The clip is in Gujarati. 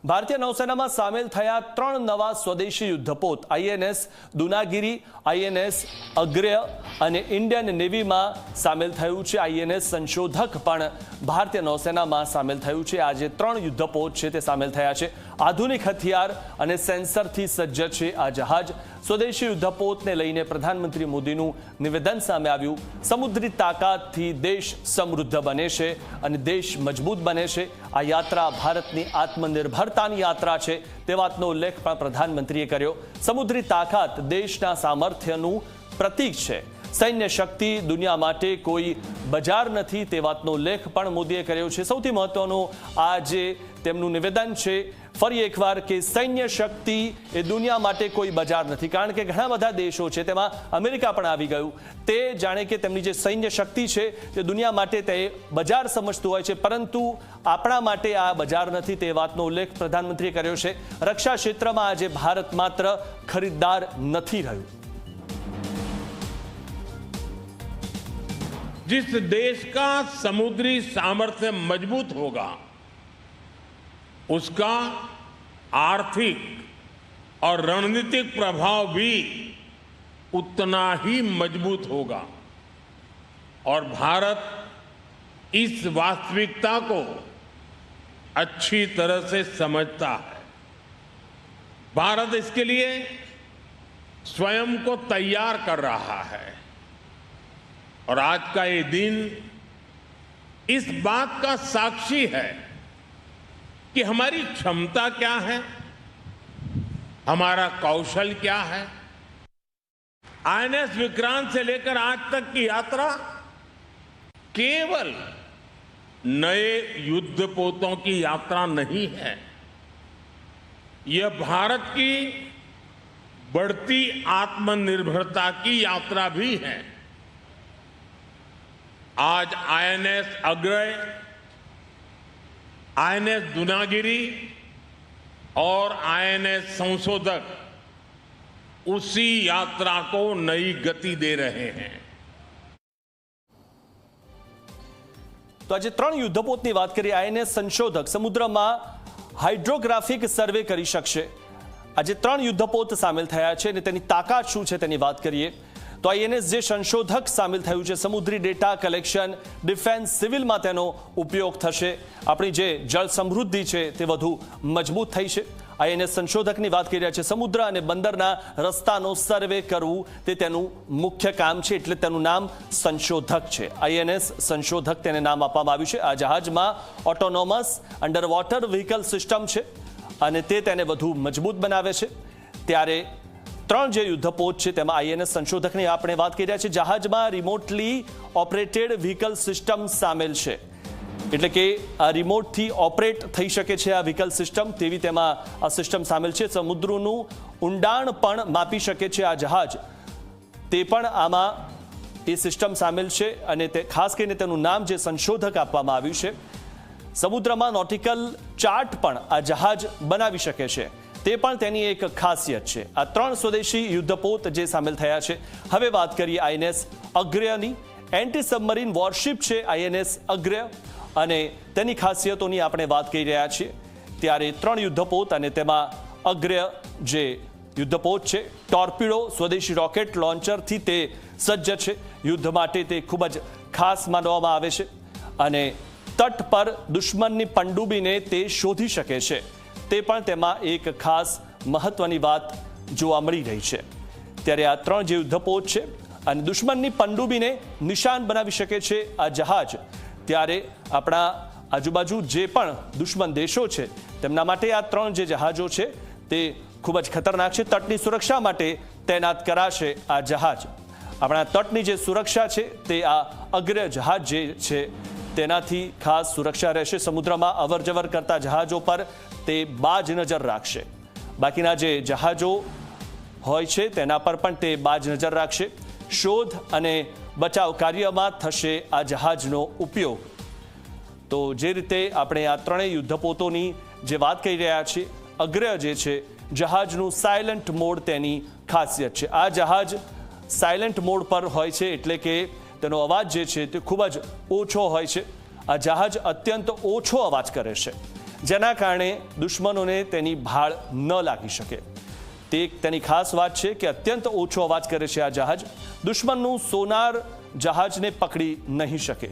ભારતીય નૌસેનામાં સામેલ થયા 3 નવા સ્વદેશી યુદ્ધપોત આઈએનએસ દુનાગીરી, આઈએનએસ અગ્રય અને ઇન્ડિયન નેવીમાં સામેલ થયું છે. આઈએનએસ સંશોધક પણ ભારતીય નૌસેનામાં સામેલ થયું છે. આ જે 3 યુદ્ધપોત છે તે સામેલ થયા છે. આધુનિક હથિયાર અને સેન્સરથી સજ્જ છે આ જહાજ. સ્વદેશી યુદ્ધપોતને લઈને પ્રધાનમંત્રી મોદીનું નિવેદન સામે આવ્યું. સમુદ્રી તાકાતથી દેશ સમૃદ્ધ બને છે અને દેશ મજબૂત બને છે. આ યાત્રા ભારતની આત્મનિર્ભરતાની યાત્રા છે તે વાતનો ઉલ્લેખ પણ પ્રધાનમંત્રીએ કર્યો. સમુદ્રી તાકાત દેશના સામર્થ્યનું પ્રતીક છે. સૈન્ય શક્તિ દુનિયા માટે કોઈ બજાર નથી તે વાતનો ઉલ્લેખ પણ મોદીએ કર્યો છે. સૌથી મહત્વનું આ જે તેમનું નિવેદન છે ફરી એકવાર કે સૈન્ય શક્તિ એ દુનિયા માટે કોઈ બજાર નથી, કારણ કે ઘણા બધા દેશો છે તેમાં અમેરિકા પણ આવી ગયું. તે જાણે કે તેમની જે સૈન્ય શક્તિ છે તે દુનિયા માટે તે બજાર સમજતું હોય છે, પરંતુ આપણા માટે આ બજાર નથી તે વાતનો ઉલ્લેખ પ્રધાનમંત્રીએ કર્યો છે. રક્ષા ક્ષેત્રમાં આજે ભારત માત્ર ખરીદદાર નથી રહ્યું. जिस देश का समुद्री सामर्थ्य मजबूत होगा उसका आर्थिक और रणनीतिक प्रभाव भी उतना ही मजबूत होगा. और भारत इस वास्तविकता को अच्छी तरह से समझता है. भारत इसके लिए स्वयं को तैयार कर रहा है और आज का ये दिन इस बात का साक्षी है कि हमारी क्षमता क्या है, हमारा कौशल क्या है. आईएनएस विक्रांत से लेकर आज तक की यात्रा केवल नए युद्धपोतों की यात्रा नहीं है, यह भारत की बढ़ती आत्मनिर्भरता की यात्रा भी है. आज आईएनएस अग्रय, आईएनएस दुनागिरी और आईएनएस संशोधक उसी यात्रा को नई गति दे रहे हैं. તો આજે 3 યુદ્ધપોતની વાત કરીએ. આઈએનએસ સંશોધક સમુદ્રમાં હાઇડ્રોગ્રાફિક સર્વે કરી શકશે. આજે 3 યુદ્ધપોત સામેલ થયા છે અને તેની તાકાત શું છે તેની વાત કરીએ તો આઈએનએસ જે સંશોધક સામેલ થયું છે સમુદ્રી ડેટા કલેક્શન, ડિફેન્સ, સિવિલમાં તેનો ઉપયોગ થશે. આપણી જે જળ સમૃદ્ધિ છે તે વધુ મજબૂત થઈ છે. આઈએનએસ સંશોધકની વાત કરી રહ્યા છે. સમુદ્ર અને બંદરના રસ્તાનો સર્વે કરવું તે તેનું મુખ્ય કામ છે, એટલે તેનું નામ સંશોધક છે. આઈએનએસ સંશોધક તેને નામ આપવામાં આવ્યું છે. આ જહાજમાં autonomous under water vehicle system છે અને તે તેને વધુ મજબૂત બનાવે છે. ત્યારે 3 જે યુદ્ધપોત છે તેમાં આઈએનએસ સંશોધકની આપણે વાત કરી રહ્યા છીએ. જહાજમાં રિમોટલી ઓપરેટેડ વ્હીકલ સિસ્ટમ સામેલ છે, એટલે કે આ રિમોટથી ઓપરેટ થઈ શકે છે આ વ્હીકલ સિસ્ટમ, તેવી તેમાં આ સિસ્ટમ સામેલ છે. સમુદ્રનું ઊંડાણ પણ માપી શકે છે આ જહાજ, તે પણ આમાં એ સિસ્ટમ સામેલ છે અને તે ખાસ કરીને તેનું નામ જે સંશોધક આપવામાં આવ્યું છે. સમુદ્રમાં નોટિકલ ચાર્ટ પણ આ જહાજ બનાવી શકે છે, તે પણ તેની એક ખાસિયત છે. આ 3 સ્વદેશી યુદ્ધપોત જે સામેલ થયા છે. હવે વાત કરીએ આઈએનએસ અગ્રયની. એન્ટી સબમરીન વોરશિપ છે આઈએનએસ અગ્રય અને તેની ખાસિયતોની આપણે વાત કરી રહ્યા છીએ. ત્યારે 3 યુદ્ધપોત અને તેમાં અગ્રય જે યુદ્ધપોત છે ટોર્પિડો સ્વદેશી રોકેટ લોન્ચરથી તે સજ્જ છે. યુદ્ધ માટે તે ખૂબ જ ખાસ માનવામાં આવે છે અને તટ પર દુશ્મનની પનડુબીને તે શોધી શકે છે. તે પણ તેમાં એક ખાસ મહત્વની વાત જોવા મળી રહી છે. ત્યારે આ 3 જે યુદ્ધપોત છે અને દુશ્મનની પનડુબીને નિશાન બનાવી શકે છે આ જહાજ. ત્યારે આપણા આજુબાજુ જે પણ દુશ્મન દેશો છે તેમના માટે આ 3 જે જહાજો છે તે ખૂબ જ ખતરનાક છે. તટની સુરક્ષા માટે તૈનાત કરાશે આ જહાજ. આપણા તટની જે સુરક્ષા છે તે આ અગ્રય જહાજ જે છે તેનાથી ખાસ સુરક્ષા રહેશે. સમુદ્રમાં અવરજવર કરતા જહાજો પર તે બાજ નજર રાખશે. બાકીના જે જહાજો હોય છે તેના પર પણ તે બાજ નજર રાખશે. શોધ અને બચાવ કાર્યમાં થશે આ જહાજનો ઉપયોગ. તો જે રીતે આપણે આ 3 યુદ્ધપોતોની જે વાત કરી રહ્યા છીએ, અગ્રય જે છે જહાજનું સાયલન્ટ મોડ તેની ખાસિયત છે. આ જહાજ સાયલન્ટ મોડ પર હોય છે, એટલે કે તેનો અવાજ જે છે તે ખૂબ જ ઓછો હોય છે. આ જહાજ અત્યંત ઓછો અવાજ કરે છે જેના કારણે દુશ્મનોને તેની ભાળ ન લાગી શકે. તે તેની ખાસ વાત છે કે અત્યંત ઓછો અવાજ કરે છે આ જહાજ. દુશ્મનનું સોનાર જહાજને પકડી નહીં શકે.